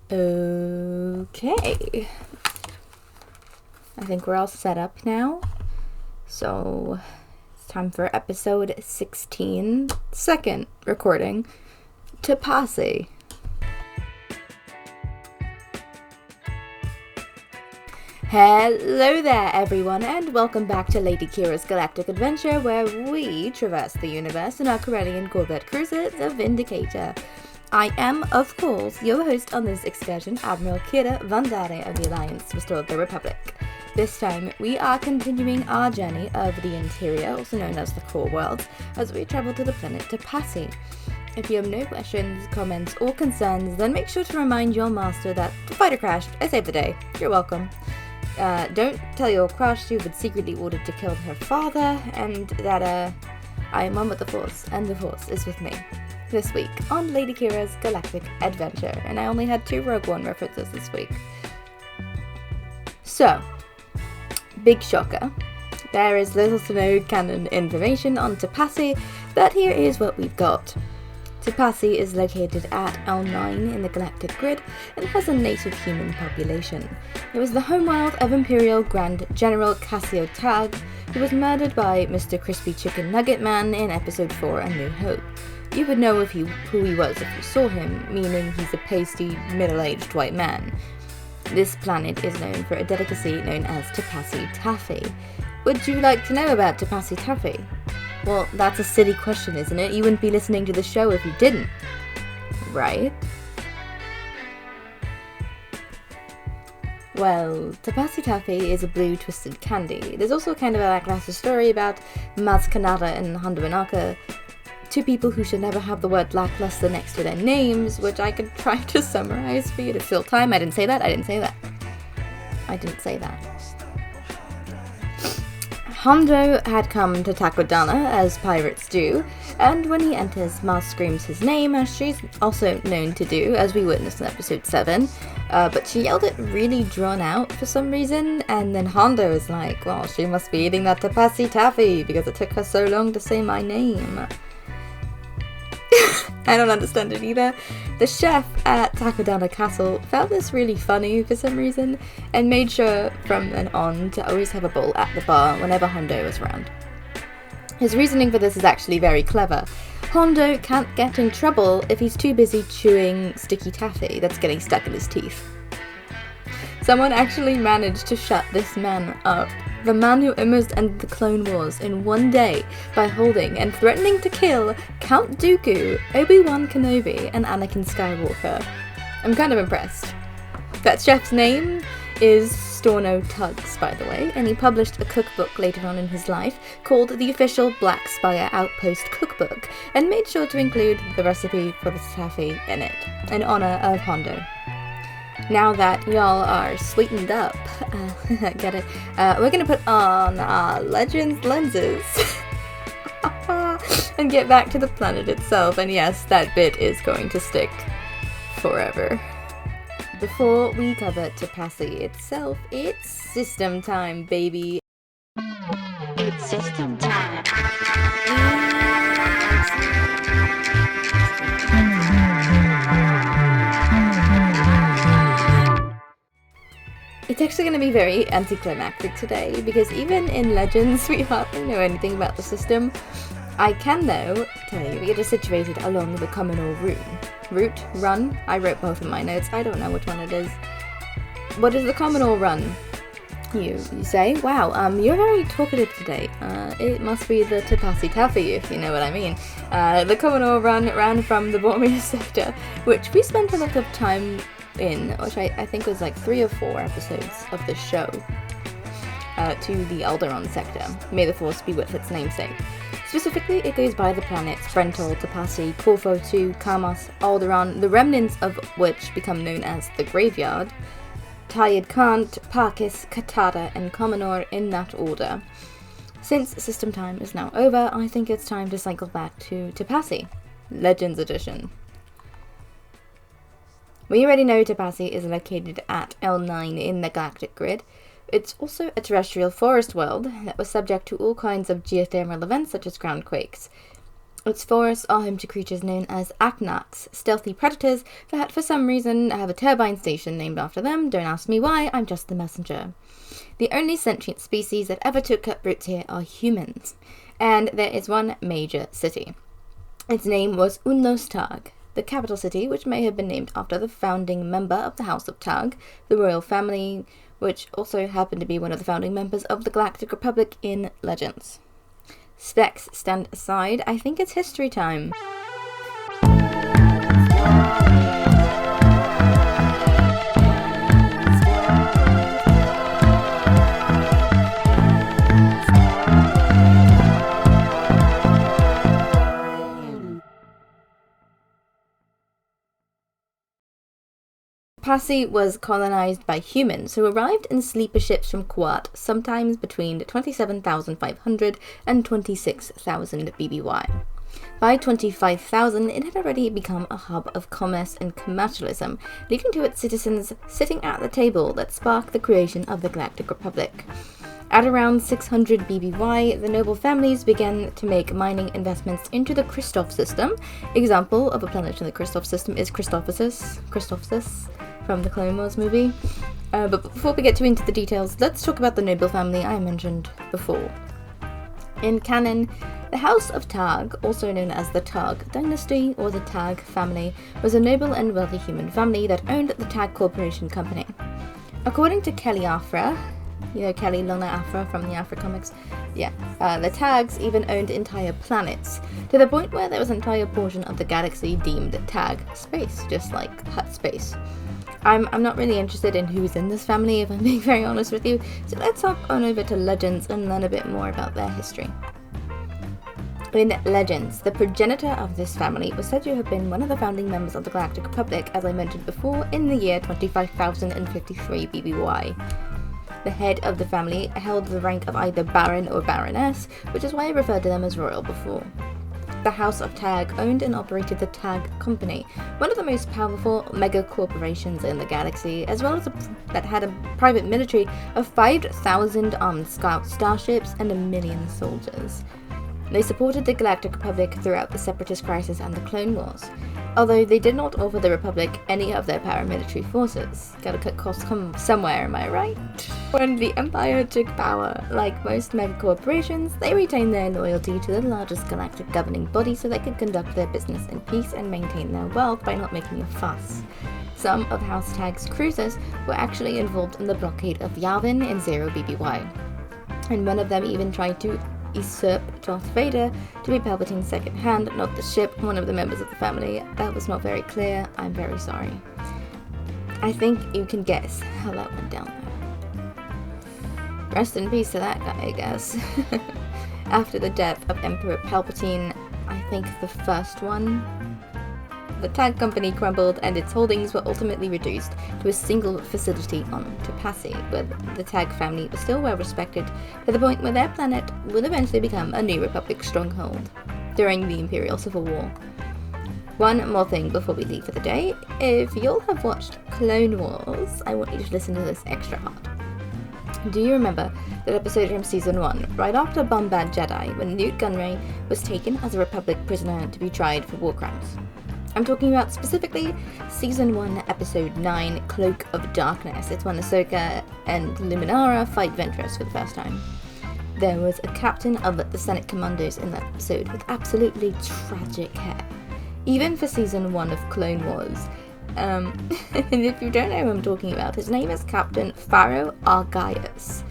Okay. I think we're all set up now. So it's time for episode 16, second recording, Tepasi. Hello there everyone, and welcome back to Lady Qi'ra's Galactic Adventure, where we traverse the universe in our Correlian Corvette Cruiser, the Vindicator. I am, of course, your host on this excursion, Admiral Qi'ra Vandare of the Alliance Restored the Republic. This time, we are continuing our journey over the interior, also known as the core worlds, as we travel to the planet Tepasi. If you have no questions, comments, or concerns, then make sure to remind your master that the fighter crashed. I saved the day. You're welcome. Don't tell your crush you've been secretly ordered to kill her father, and that, I am one with the Force, and the Force is with me. This week on Lady Qi'ra's Galactic Adventure, and I only had 2 Rogue One references this week. So, big shocker. There is little to no canon information on Tepasi, but here is what we've got. Tepasi is located at L9 in the Galactic Grid and has a native human population. It was the homeworld of Imperial Grand General Cassio Tag, who was murdered by Mr. Crispy Chicken Nugget Man in Episode 4 A New Hope. You would know who he was if you saw him, meaning he's a pasty, middle-aged white man. This planet is known for a delicacy known as Tepasi Taffy. Would you like to know about Tepasi Taffy? Well, that's a silly question, isn't it? You wouldn't be listening to the show if you didn't. Right? Well, Tepasi Taffy is a blue twisted candy. There's also kind of a lackluster story about Maz Kanata and Hondo Ohnaka, 2 people who should never have the word lackluster next to their names, which I could try to summarize for you to fill time. I didn't say that. Hondo had come to Takodana, as pirates do, and when he enters, Maz screams his name, as she's also known to do, as we witnessed in episode 7, but she yelled it really drawn out for some reason, and then Hondo is like, well, she must be eating that Tepasi Taffy, because it took her so long to say my name. I don't understand it either. The chef at Takodana Castle found this really funny for some reason, and made sure from then on to always have a bowl at the bar whenever Hondo was around. His reasoning for this is actually very clever. Hondo can't get in trouble if he's too busy chewing sticky taffy that's getting stuck in his teeth. Someone actually managed to shut this man up. The man who almost ended the Clone Wars in one day by holding and threatening to kill Count Dooku, Obi-Wan Kenobi, and Anakin Skywalker. I'm kind of impressed. That chef's name is Storno Tugs, by the way, and he published a cookbook later on in his life called The Official Black Spire Outpost Cookbook, and made sure to include the recipe for the taffy in it, in honor of Hondo. Now that y'all are sweetened up, get it? We're gonna put on our Legends lenses and get back to the planet itself. And yes, that bit is going to stick forever. Before we cover Tepasi itself, it's system time, baby. It's system time. It's actually going to be very anticlimactic today, because even in Legends we hardly know anything about the system. I can, though, tell you it is situated along the Commodore Run? I wrote both in my notes, I don't know which one it is. What is the Commodore Run? You say? Wow, you're very talkative today. It must be the Tepasi Taffy, if you know what I mean. The Commodore Run ran from the Bormir sector, which we spent a lot of time in, which I think was like 3 or 4 episodes of the show, to the Alderaan sector. May the Force be with its namesake. Specifically, it goes by the planets Brentol, Tepasi, Corfu 2, Kamos, Alderaan, the remnants of which become known as the Graveyard, Tayed Kant, Parkis, Katara, and Komanor in that order. Since system time is now over, I think it's time to cycle back to Tepasi, Legends Edition. We already know Tepasi is located at L9 in the Galactic Grid. It's also a terrestrial forest world that was subject to all kinds of geothermal events such as ground quakes. Its forests are home to creatures known as Aknaks, stealthy predators that for some reason have a turbine station named after them. Don't ask me why, I'm just the messenger. The only sentient species that ever took up roots here are humans, and there is one major city. Its name was Tag, the capital city, which may have been named after the founding member of the House of Tag, the royal family, which also happened to be one of the founding members of the Galactic Republic in Legends. Specs stand aside, I think it's history time. Tepasi was colonized by humans who arrived in sleeper ships from Quat sometimes between 27,500 and 26,000 BBY. By 25,000, it had already become a hub of commerce and commercialism, leading to its citizens sitting at the table that sparked the creation of the Galactic Republic. At around 600 BBY, the noble families began to make mining investments into the Christoph system. Example of a planet in the Christoph system is Christophsis from the Clone Wars movie. But before we get into the details, let's talk about the noble family I mentioned before. In canon, the House of Tag, also known as the Tag dynasty or the Tag family, was a noble and wealthy human family that owned the Tag Corporation Company. According to Kelly Afra, you know Kelly Lona Afra from the Afra comics? Yeah. The Tags even owned entire planets, to the point where there was an entire portion of the galaxy deemed Tag space, just like Hut space. I'm not really interested in who's in this family, if I'm being very honest with you, so let's hop on over to Legends and learn a bit more about their history. In Legends, the progenitor of this family was said to have been one of the founding members of the Galactic Republic, as I mentioned before, in the year 25,053 BBY. The head of the family held the rank of either Baron or Baroness, which is why I referred to them as royal before. The House of Tag owned and operated the Tag Company, one of the most powerful megacorporations in the galaxy, as well as that had a private military of 5,000 armed scout starships and 1 million soldiers. They supported the Galactic Republic throughout the Separatist Crisis and the Clone Wars, although they did not offer the Republic any of their paramilitary forces. Gotta cut costs somewhere, am I right? When the Empire took power, like most megacorporations, they retained their loyalty to the largest galactic governing body so they could conduct their business in peace and maintain their wealth by not making a fuss. Some of House Tag's cruisers were actually involved in the blockade of Yavin in 0 BBY, and one of them even tried to usurp Darth Vader to be Palpatine's second hand, not the ship, one of the members of the family. That was not very clear, I'm very sorry. I think you can guess how that went down there. Rest in peace to that guy, I guess. After the death of Emperor Palpatine, I think the first one, the Tag Company crumbled and its holdings were ultimately reduced to a single facility on Tepasi, where the Tag family was still well respected, to the point where their planet would eventually become a New Republic stronghold during the Imperial Civil War. One more thing before we leave for the day. If you'll have watched Clone Wars, I want you to listen to this extra hard. Do you remember that episode from Season 1, right after Bombad Jedi, when Newt Gunray was taken as a Republic prisoner to be tried for war crimes? I'm talking about specifically Season 1, Episode 9, Cloak of Darkness. It's when Ahsoka and Luminara fight Ventress for the first time. There was a captain of the Senate Commandos in that episode with absolutely tragic hair, even for Season 1 of Clone Wars. And if you don't know who I'm talking about, his name is Captain Pharaoh Argyus.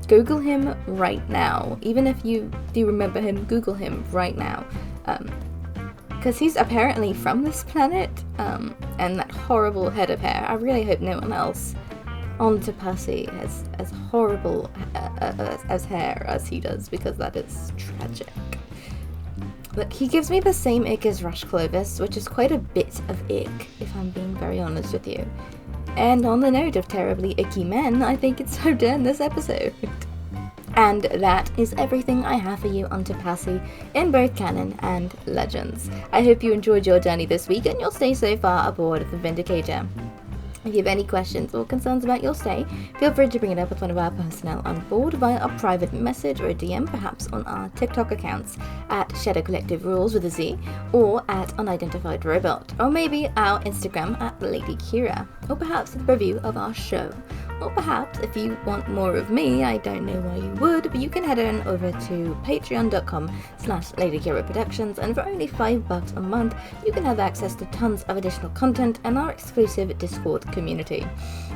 Google him right now. Even if you do remember him, Google him right now. Because he's apparently from this planet, and that horrible head of hair. I really hope no one else on Tepasi has as horrible as hair as he does, because that is tragic. Look, he gives me the same ick as Rush Clovis, which is quite a bit of ick, if I'm being very honest with you. And on the note of terribly icky men, I think it's time to end this episode. And that is everything I have for you on Tepasi in both canon and legends. I hope you enjoyed your journey this week and you'll stay so far aboard the Vindicator. If you have any questions or concerns about your stay, feel free to bring it up with one of our personnel on board via a private message or a DM, perhaps on our TikTok accounts at Shadow Collective Rules with a Z, or at Unidentified Robot, or maybe our Instagram at Lady Qi'ra, or perhaps a review of our show. Or perhaps, if you want more of me, I don't know why you would, but you can head on over to patreon.com/Lady Qi'ra Productions, and for only $5 a month, you can have access to tons of additional content and our exclusive Discord community.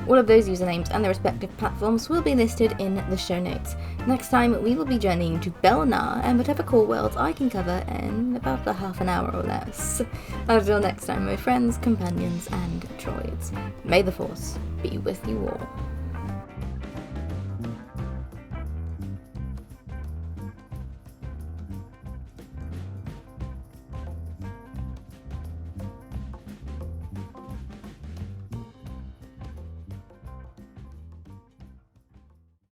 All of those usernames and their respective platforms will be listed in the show notes. Next time, we will be journeying to Belnar and whatever core worlds I can cover in about a half an hour or less. Until next time, my friends, companions, and droids, may the Force be with you all.